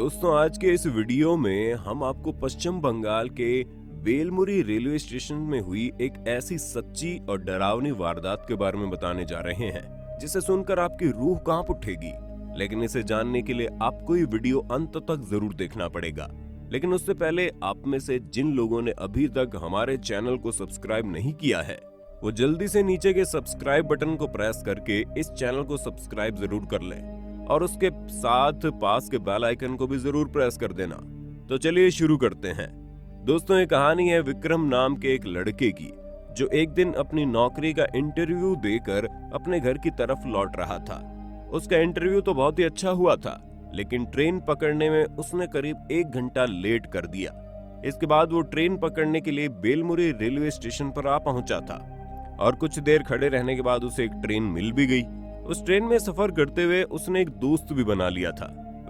दोस्तों, आज के इस वीडियो में हम आपको पश्चिम बंगाल के बेलमुरी रेलवे स्टेशन में हुई एक ऐसी सच्ची और डरावनी वारदात के बारे में बताने जा रहे हैं जिसे सुनकर आपकी रूह कांप उठेगी। लेकिन इसे जानने के लिए आपको ये वीडियो अंत तक जरूर देखना पड़ेगा। लेकिन उससे पहले आप में से जिन लोगों ने अभी तक हमारे चैनल को सब्सक्राइब नहीं किया है वो जल्दी से नीचे के सब्सक्राइब बटन को प्रेस करके इस चैनल को सब्सक्राइब जरूर कर लें और उसके साथ पास के बेल आइकन को भी जरूर प्रेस कर देना। तो चलिए शुरू करते हैं। दोस्तों, ये कहानी है विक्रम नाम के एक लड़के की जो एक दिन अपनी नौकरी का इंटरव्यू देकर अपने घर की तरफ लौट रहा था। उसका इंटरव्यू तो बहुत ही अच्छा हुआ था, लेकिन ट्रेन पकड़ने में उसने करीब 1 घंटा लेट कर दिया। इसके बाद वो ट्रेन पकड़ने के लिए बेलमुरी रेलवे स्टेशन पर आ पहुंचा था और कुछ देर खड़े रहने के बाद उसे एक ट्रेन मिल भी गई। उस ट्रेन में सफर करते हुए उसने एक दोस्त भी बना लिया था।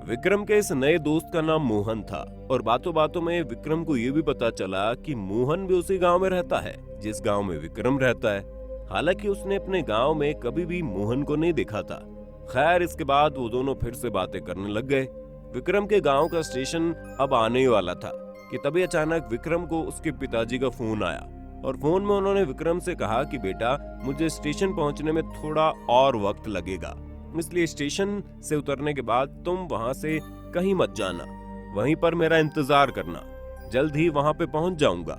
विक्रम के इस नए दोस्त का नाम मोहन था और बातों बातों में विक्रम को यह भी पता चला कि मोहन भी उसी गांव में रहता है जिस गांव में विक्रम रहता है। हालांकि उसने अपने गांव में कभी भी मोहन को नहीं देखा था। खैर, इसके बाद वो दोनों फिर से बातें करने लग गए। विक्रम के गांव का स्टेशन अब आने ही वाला था कि तभी अचानक विक्रम को उसके पिताजी का फोन आया और फोन में उन्होंने विक्रम से कहा कि बेटा, मुझे स्टेशन पहुंचने में थोड़ा और वक्त लगेगा, इसलिए स्टेशन से उतरने के बाद तुम वहां से कहीं मत जाना, वहीं पर मेरा इंतजार करना, जल्द ही वहां पे पहुंच जाऊंगा।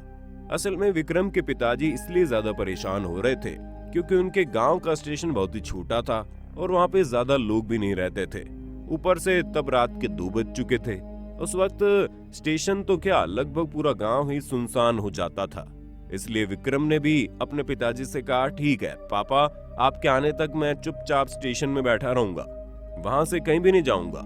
असल में विक्रम के पिताजी इसलिए ज्यादा परेशान हो रहे थे क्योंकि उनके गांव का स्टेशन बहुत ही छोटा था और वहां पे ज्यादा लोग भी नहीं रहते थे। ऊपर से तब रात के 2 बज चुके थे। उस वक्त स्टेशन तो क्या, लगभग पूरा गांव ही सुनसान हो जाता था। इसलिए विक्रम ने भी अपने पिताजी से कहा, ठीक है पापा, आपके आने तक मैं चुपचाप स्टेशन में बैठा रहूंगा, वहां से कहीं भी नहीं जाऊंगा।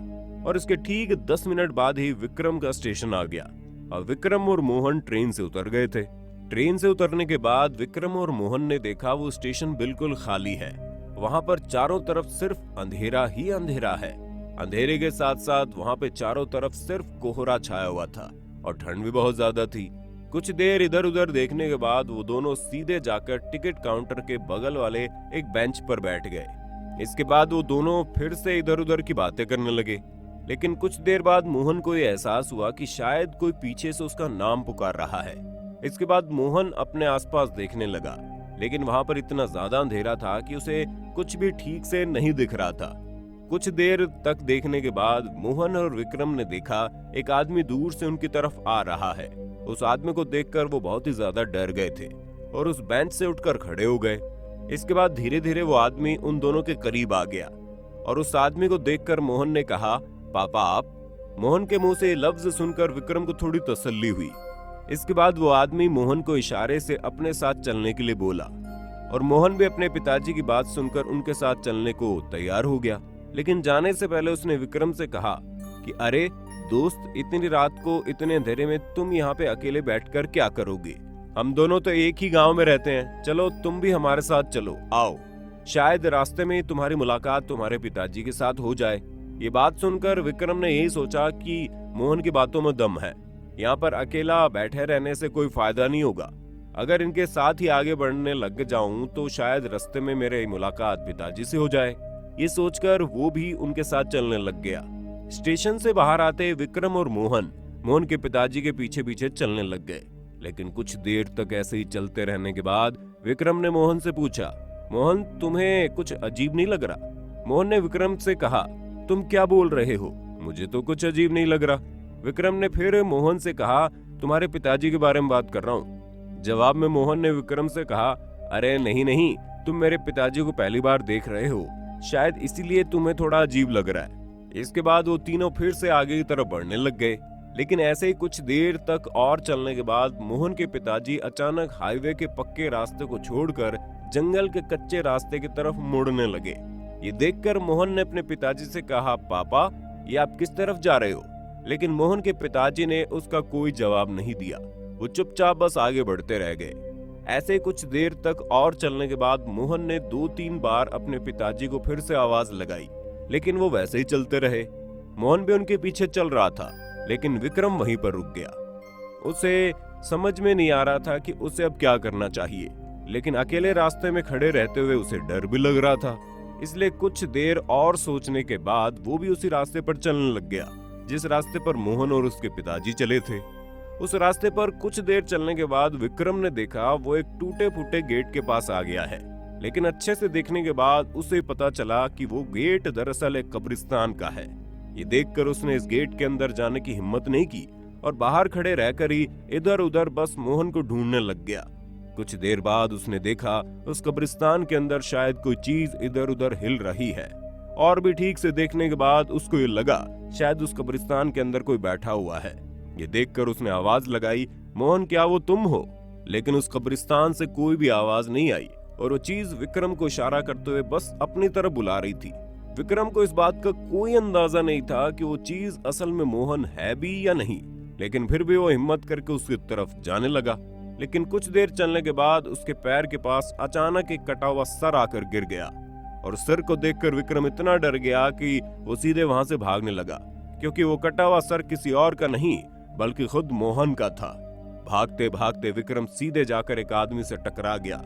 और इसके ठीक 10 मिनट बाद ही विक्रम का स्टेशन आ गया और विक्रम और मोहन ट्रेन से उतर गए थे। ट्रेन से उतरने के बाद विक्रम और मोहन ने देखा वो स्टेशन बिल्कुल खाली है। वहां पर चारों तरफ सिर्फ अंधेरा ही अंधेरा है। अंधेरे के साथ साथ वहां पे चारों तरफ सिर्फ कोहरा छाया हुआ था और ठंड भी बहुत ज्यादा थी। कुछ देर इधर उधर देखने के बाद वो दोनों सीधे जाकर टिकट काउंटर के बगल वाले एक बेंच पर बैठ गए। इसके बाद वो दोनों फिर से इधर उधर की बातें करने लगे। लेकिन कुछ देर बाद मोहन को ये एहसास हुआ कि शायद कोई पीछे से उसका नाम पुकार रहा है। इसके बाद मोहन अपने आसपास देखने लगा, लेकिन वहां पर इतना ज्यादा अंधेरा था कि उसे कुछ भी ठीक से नहीं दिख रहा था। कुछ देर तक देखने के बाद मोहन और विक्रम ने देखा एक आदमी दूर से उनकी तरफ आ रहा है। उस आदमी को देखकर वो बहुत ही ज्यादा डर गए थे और उस बेंच से उठकर खड़े हो गए। इसके बाद धीरे धीरे वो आदमी उन दोनों के करीब आ गया और उस आदमी को देखकर मोहन ने कहा, पापा आप। मोहन के मुंह से ये लफ्ज सुनकर विक्रम को थोड़ी तसल्ली हुई। इसके बाद वो आदमी मोहन को इशारे से अपने साथ चलने के लिए बोला और मोहन भी अपने पिताजी की बात सुनकर उनके साथ चलने को तैयार हो गया। लेकिन जाने से पहले उसने विक्रम से कहा कि अरे दोस्त, इतनी रात को इतने अंधेरे में तुम यहाँ पे अकेले बैठकर क्या करोगे? हम दोनों तो एक ही गांव में रहते हैं, चलो तुम भी हमारे साथ चलो, आओ, शायद रास्ते में तुम्हारी मुलाकात तुम्हारे पिताजी के साथ हो जाए। ये बात सुनकर विक्रम ने यही सोचा कि मोहन की बातों में दम है, यहाँ पर अकेला बैठे रहने से कोई फायदा नहीं होगा। अगर इनके साथ ही आगे बढ़ने लग जाऊं तो शायद रास्ते में मेरे मुलाकात पिताजी से हो जाए। ये सोचकर वो भी उनके साथ चलने लग गया। स्टेशन से बाहर आते विक्रम और मोहन के पिताजी के पीछे पीछे चलने लग गए। लेकिन कुछ देर तक ऐसे ही चलते रहने के बाद विक्रम ने मोहन से पूछा, मोहन तुम्हें कुछ अजीब नहीं लग रहा? मोहन ने विक्रम से कहा, तुम क्या बोल रहे हो? मुझे तो कुछ अजीब नहीं लग रहा। विक्रम ने फिर मोहन से कहा, तुम्हारे पिताजी के बारे में बात कर रहा हूँ। जवाब में मोहन ने विक्रम से कहा, अरे नहीं, तुम मेरे पिताजी को पहली बार देख रहे हो, शायद इसीलिए तुम्हें थोड़ा अजीब लग रहा है। इसके बाद वो तीनों फिर से आगे की तरफ बढ़ने लग गए। लेकिन ऐसे ही कुछ देर तक और चलने के बाद मोहन के पिताजी अचानक हाईवे के पक्के रास्ते को छोड़कर जंगल के कच्चे रास्ते की तरफ मुड़ने लगे। ये देखकर मोहन ने अपने पिताजी से कहा, पापा ये आप किस तरफ जा रहे हो? लेकिन मोहन के पिताजी ने उसका कोई जवाब नहीं दिया। वो चुपचाप बस आगे बढ़ते रह गए। ऐसे कुछ देर तक और चलने के बाद मोहन ने 2-3 बार अपने पिताजी को फिर से आवाज लगाई, लेकिन वो वैसे ही चलते रहे। मोहन भी उनके पीछे चल रहा था, लेकिन विक्रम वहीं पर रुक गया। उसे समझ में नहीं आ रहा था कि उसे अब क्या करना चाहिए, लेकिन अकेले रास्ते में खड़े रहते हुए उसे डर भी लग रहा था। इसलिए कुछ देर और सोचने के बाद वो भी उसी रास्ते पर चलने लग गया। जिस रास्ते पर मोहन और उसके पिताजी चले थे। उस रास्ते पर कुछ देर चलने के बाद विक्रम ने देखा वो एक टूटे फूटे गेट के पास आ गया है, लेकिन अच्छे से देखने के बाद उसे पता चला कि वो गेट दरअसल एक कब्रिस्तान का है। ये देखकर उसने इस गेट के अंदर जाने की हिम्मत नहीं की और बाहर खड़े रहकर ही इधर उधर बस मोहन को ढूंढने लग गया। कुछ देर बाद उसने देखा उस कब्रिस्तान के अंदर शायद कोई चीज इधर उधर हिल रही है, और भी ठीक से देखने के बाद उसको ये लगा शायद उस कब्रिस्तान के अंदर कोई बैठा हुआ है। ये देखकर उसने आवाज लगाई, मोहन क्या वो तुम हो? लेकिन उस कब्रिस्तान से कोई भी आवाज नहीं आई और वो चीज विक्रम को इशारा करते हुए बस अपनी तरफ बुला रही थी। विक्रम को इस बात का कोई अंदाजा नहीं था कि वो चीज असल में मोहन है भी या नहीं, लेकिन फिर भी वो हिम्मत करके उसकी तरफ जाने लगा। लेकिन कुछ देर चलने के बाद उसके पैर के पास अचानक एक कटा हुआ सर आकर गिर गया और सर को देखकर विक्रम इतना डर गया कि वो सीधे वहां से भागने लगा, क्योंकि वो कटा हुआ सर किसी और का नहीं बल्कि खुद मोहन का था। भागते भागते विक्रम सीधे जाकर एक आदमी से टकरा गया।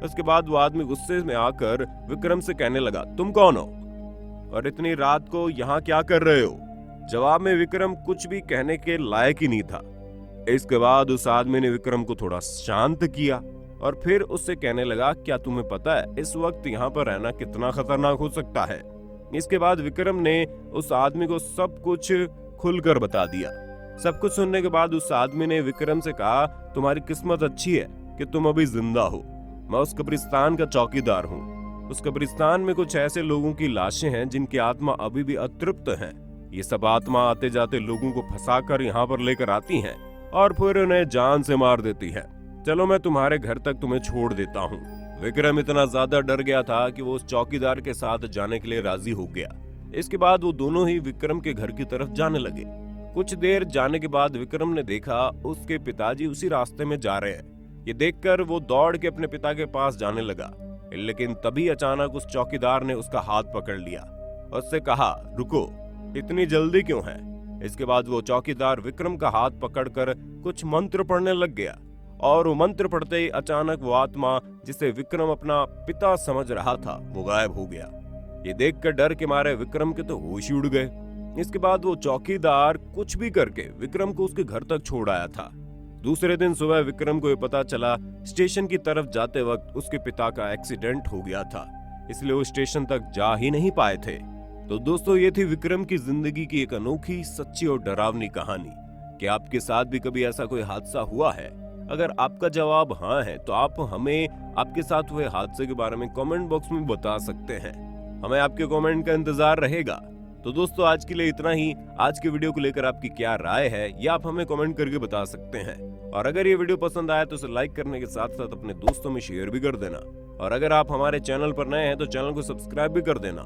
उसके बाद वो आदमी गुस्से में आकर विक्रम से कहने लगा, तुम कौन हो और इतनी रात को यहाँ क्या कर रहे हो? जवाब में विक्रम कुछ भी कहने के लायक ही नहीं था। इसके बाद उस आदमी ने विक्रम को थोड़ा शांत किया और फिर उससे कहने लगा, क्या तुम्हें पता है इस वक्त यहाँ पर रहना कितना खतरनाक हो सकता है? इसके बाद विक्रम ने उस आदमी को सब कुछ खुलकर बता दिया। सब कुछ सुनने के बाद उस आदमी ने विक्रम से कहा, तुम्हारी किस्मत अच्छी है कि तुम अभी जिंदा हो। मैं उस कब्रिस्तान का चौकीदार हूँ। उस कब्रिस्तान में कुछ ऐसे लोगों की लाशें हैं जिनकी आत्मा अभी भी अतृप्त है। ये सब आत्मा आते जाते लोगों को फंसाकर यहाँ पर लेकर आती हैं और फिर उन्हें जान से मार देती है। चलो मैं तुम्हारे घर तक तुम्हें छोड़ देता हूँ। विक्रम इतना ज्यादा डर गया था कि वो उस चौकीदार के साथ जाने के लिए राजी हो गया। इसके बाद वो दोनों ही विक्रम के घर की तरफ जाने लगे। कुछ देर जाने के बाद विक्रम ने देखा उसके पिताजी उसी रास्ते में जा रहे हैं। ये देखकर वो दौड़ के अपने पिता के पास जाने लगा, लेकिन तभी अचानक उस चौकीदार ने उसका हाथ पकड़ लिया और उससे कहा, रुको, इतनी जल्दी क्यों है? इसके बाद वो चौकीदार विक्रम का हाथ पकड़कर कुछ मंत्र पढ़ने लग गया और वो मंत्र पढ़ते ही अचानक वो आत्मा जिसे विक्रम अपना पिता समझ रहा था वो गायब हो गया। ये देखकर डर के मारे विक्रम के तो होश ही उड़ गए। इसके बाद वो चौकीदार कुछ भी करके विक्रम को उसके घर तक छोड़ आया था। दूसरे दिन सुबह विक्रम को ये पता चला स्टेशन की तरफ जाते वक्त उसके पिता का एक्सीडेंट हो गया था, इसलिए वो स्टेशन तक जा ही नहीं पाए थे। तो दोस्तों, ये थी विक्रम की जिंदगी की एक अनोखी, सच्ची और डरावनी कहानी। क्या आपके साथ भी कभी ऐसा कोई हादसा हुआ है? अगर आपका जवाब हाँ है तो आप हमें आपके साथ हुए हादसे के बारे में कमेंट बॉक्स में बता सकते हैं। हमें आपके कमेंट का इंतजार रहेगा। तो दोस्तों, आज के लिए इतना ही। आज के वीडियो को लेकर आपकी क्या राय है ये आप हमें कमेंट करके बता सकते हैं। और अगर ये वीडियो पसंद आया तो इसे लाइक करने के साथ साथ अपने दोस्तों में शेयर भी कर देना। और अगर आप हमारे चैनल पर नए हैं तो चैनल को सब्सक्राइब भी कर देना।